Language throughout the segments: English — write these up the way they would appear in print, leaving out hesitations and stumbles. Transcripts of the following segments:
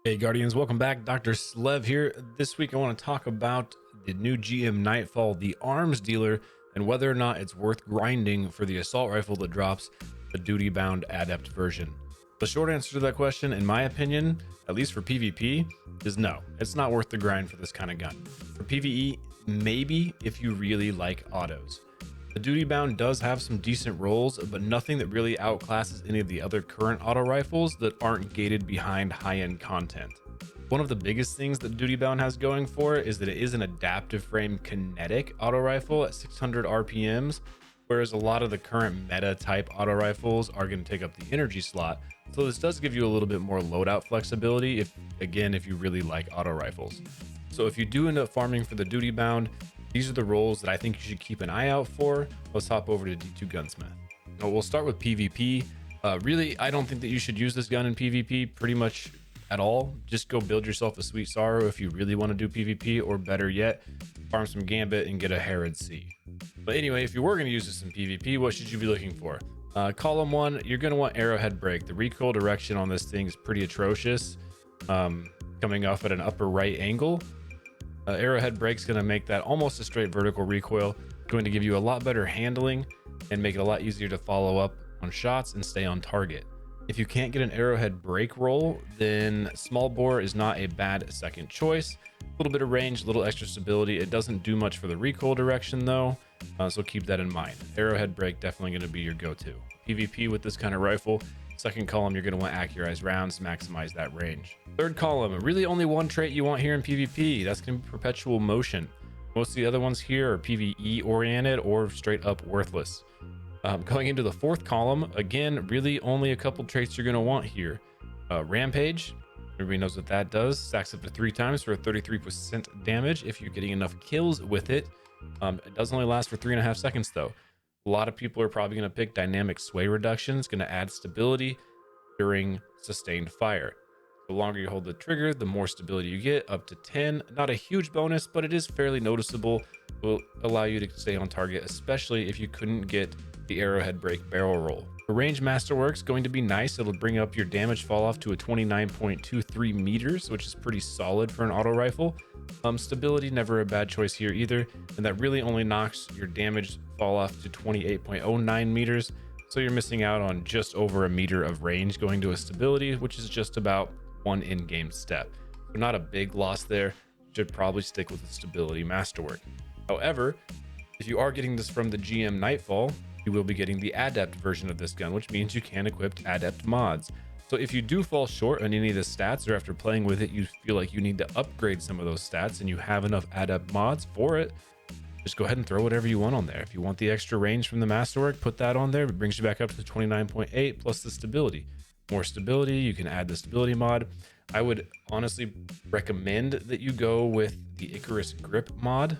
Hey Guardians, welcome back. Dr. Slev here. This week I want to talk about the new GM Nightfall, the arms dealer, and whether or not it's worth grinding for the assault rifle that drops the duty bound adept version. The short answer to that question, in my opinion, at least for PvP, is no. It's not worth the grind for this kind of gun. For PvE, maybe if you really like autos. The duty bound does have some decent rolls, but nothing that really outclasses any of the other current auto rifles that aren't gated behind high-end content. One of the biggest things that duty bound has going for it is that it is an adaptive frame kinetic auto rifle at 600 RPMs, whereas a lot of the current meta type auto rifles are going to take up the energy slot. So this does give you a little bit more loadout flexibility if you really like auto rifles. So if you do end up farming for the duty bound, these are the roles that I think you should keep an eye out for. Let's hop over to D2 Gunsmith. Now, we'll start with PvP. Really, I don't think that you should use this gun in PvP pretty much at all. Just go build yourself a Sweet Sorrow if you really want to do PvP, or better yet, farm some Gambit and get a Herod C. But anyway, if you were going to use this in PvP, what should you be looking for? Column 1, you're going to want Arrowhead Break. The recoil direction on this thing is pretty atrocious, coming off at an upper right angle. Arrowhead Break's going to make that almost a straight vertical recoil, going to give you a lot better handling and make it a lot easier to follow up on shots and stay on target. If you can't get an Arrowhead Break roll, then small bore is not a bad second choice. A little bit of range, a little extra stability. It doesn't do much for the recoil direction though, so keep that in mind. Arrowhead Break definitely going to be your go-to. PvP with this kind of rifle. Second column, you're going to want accurized rounds to maximize that range. Third column, really only one trait you want here in PvP. That's going to be perpetual motion. Most of the other ones here are PvE oriented or straight up worthless. Going into the fourth column, again, really only a couple traits you're going to want here. Rampage, everybody knows what that does. Stacks up to 3 times for a 33% damage if you're getting enough kills with it. It does only last for 3.5 seconds though. A lot of people are probably going to pick dynamic sway reduction. It's going to add stability during sustained fire. The longer you hold the trigger, the more stability you get, up to 10. Not a huge bonus, but it is fairly noticeable. It will allow you to stay on target, especially if you couldn't get the Arrowhead Break barrel roll. The range masterwork's going to be nice. It'll bring up your damage fall off to a 29.23 meters, which is pretty solid for an auto rifle. Stability, never a bad choice here either, and that really only knocks your damage fall off to 28.09 meters, so you're missing out on just over a meter of range going to a stability, which is just about one in-game step. So not a big loss there. Should probably stick with the stability masterwork. However, if you are getting this from the GM Nightfall, you will be getting the adept version of this gun, which means you can equip adept mods. So if you do fall short on any of the stats, or after playing with it you feel like you need to upgrade some of those stats and you have enough adept mods for it, just go ahead and throw whatever you want on there. If you want the extra range from the masterwork, put that on there. It brings you back up to 29.8 plus the stability. More stability, you can add the stability mod. I would honestly recommend that you go with the Icarus grip mod,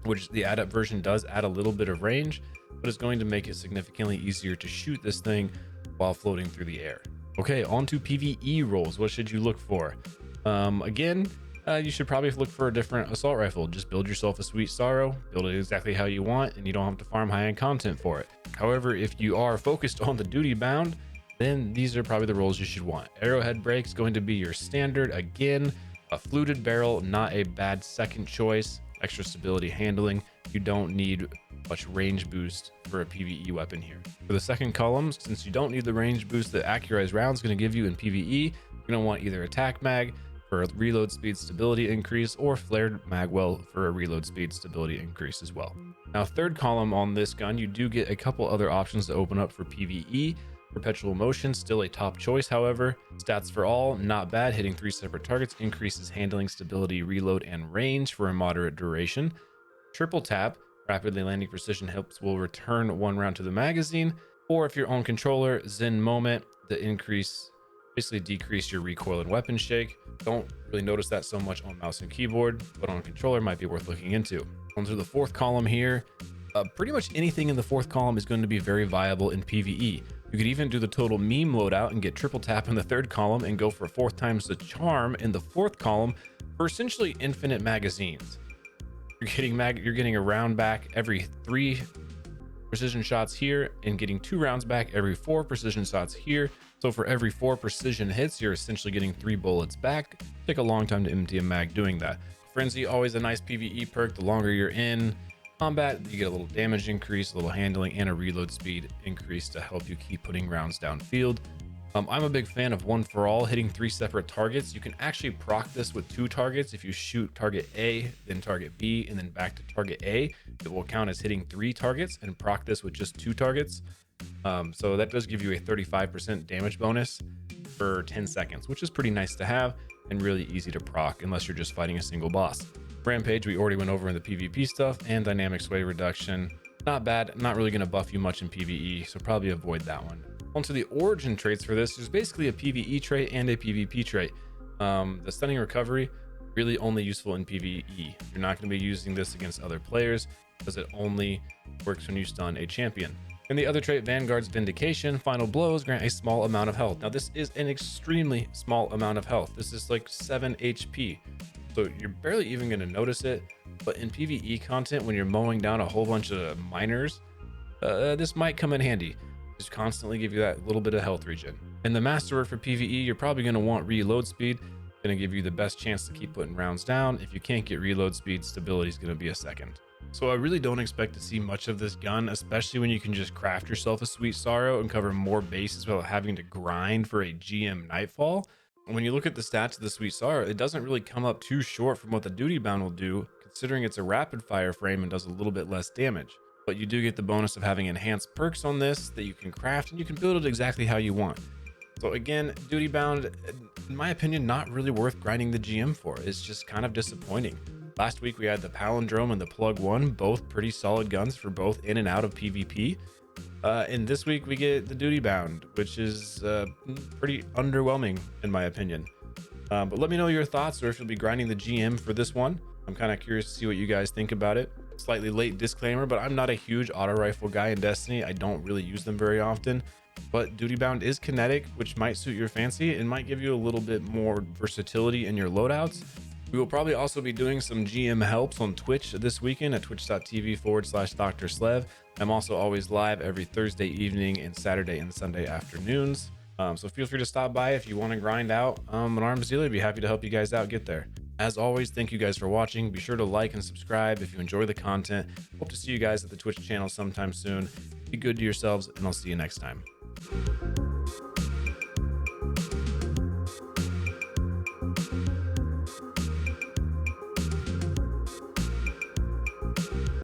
which the adept version does add a little bit of range, but it's going to make it significantly easier to shoot this thing while floating through the air. Okay, on to PvE rolls. What should you look for? You should probably look for a different assault rifle. Just build yourself a Sweet Sorrow, build it exactly how you want, and you don't have to farm high-end content for it. However, if you are focused on the duty bound, then these are probably the rolls you should want. Arrowhead Break's going to be your standard. Again, a fluted barrel, not a bad second choice. Extra stability handling. You don't need much range boost for a PvE weapon here. For the second column, since you don't need the range boost that accurized rounds going to give you in PvE, you're going to want either attack mag for a reload speed stability increase, or flared magwell for a reload speed stability increase as well. Now, third column on this gun, you do get a couple other options to open up for PvE. Perpetual motion, still a top choice, however. Stats for all, not bad. Hitting 3 separate targets increases handling, stability, reload, and range for a moderate duration. Triple tap, rapidly landing precision hits will return 1 round to the magazine. Or if you're on controller, Zen moment, the increase, basically decrease your recoil and weapon shake. Don't really notice that so much on mouse and keyboard, but on controller might be worth looking into. Onto the fourth column here. Pretty much anything in the fourth column is going to be very viable in PvE. You could even do the total meme loadout and get triple tap in the third column and go for 4 times the charm in the fourth column for essentially infinite magazines. You're getting a round back every 3 precision shots here, and getting 2 rounds back every 4 precision shots here. So for every 4 precision hits, you're essentially getting 3 bullets back. Take a long time to empty a mag doing that. Frenzy, always a nice PvE perk. The longer you're in combat, you get a little damage increase, a little handling, and a reload speed increase to help you keep putting rounds downfield. I'm a big fan of one for all, hitting 3 separate targets. You can actually proc this with 2 targets. If you shoot target A, then target B, and then back to target A, it will count as hitting 3 targets, and proc this with just 2 targets. So that does give you a 35% damage bonus for 10 seconds, which is pretty nice to have and really easy to proc unless you're just fighting a single boss. Rampage, we already went over in the PvP stuff, and dynamic sway reduction. Not bad, not really going to buff you much in PvE, so probably avoid that one. Onto the origin traits for this, there's basically a PvE trait and a PvP trait. The stunning recovery, really only useful in PvE. You're not going to be using this against other players because it only works when you stun a champion. And the other trait, Vanguard's Vindication, final blows grant a small amount of health. Now this is an extremely small amount of health. This is like 7 HP. So you're barely even going to notice it. But in PvE content, when you're mowing down a whole bunch of miners, this might come in handy. Just constantly give you that little bit of health regen. And the masterwork for PvE, you're probably going to want reload speed. Going to give you the best chance to keep putting rounds down. If you can't get reload speed, stability is going to be a second. So I really don't expect to see much of this gun, especially when you can just craft yourself a Sweet Sorrow and cover more bases without having to grind for a GM Nightfall. When you look at the stats of the Sweet Sorrow, it doesn't really come up too short from what the Duty Bound will do, considering it's a rapid fire frame and does a little bit less damage. But you do get the bonus of having enhanced perks on this that you can craft, and you can build it exactly how you want. So again, Duty Bound, in my opinion, not really worth grinding the GM for. It's just kind of disappointing. Last week we had the Palindrome and the Plug 1, both pretty solid guns for both in and out of PvP. And this week we get the Duty Bound, which is pretty underwhelming in my opinion. But let me know your thoughts, or if you'll be grinding the GM for this one. I'm kind of curious to see what you guys think about it. Slightly late disclaimer, but I'm not a huge auto rifle guy in Destiny. I don't really use them very often. But Duty Bound is kinetic, which might suit your fancy and might give you a little bit more versatility in your loadouts. We will probably also be doing some GM helps on Twitch this weekend at twitch.tv/Dr. Slev. I'm also always live every Thursday evening and Saturday and Sunday afternoons. So feel free to stop by if you want to grind out an arms dealer. I'd be happy to help you guys out get there. As always, thank you guys for watching. Be sure to like and subscribe if you enjoy the content. Hope to see you guys at the Twitch channel sometime soon. Be good to yourselves, and I'll see you next time.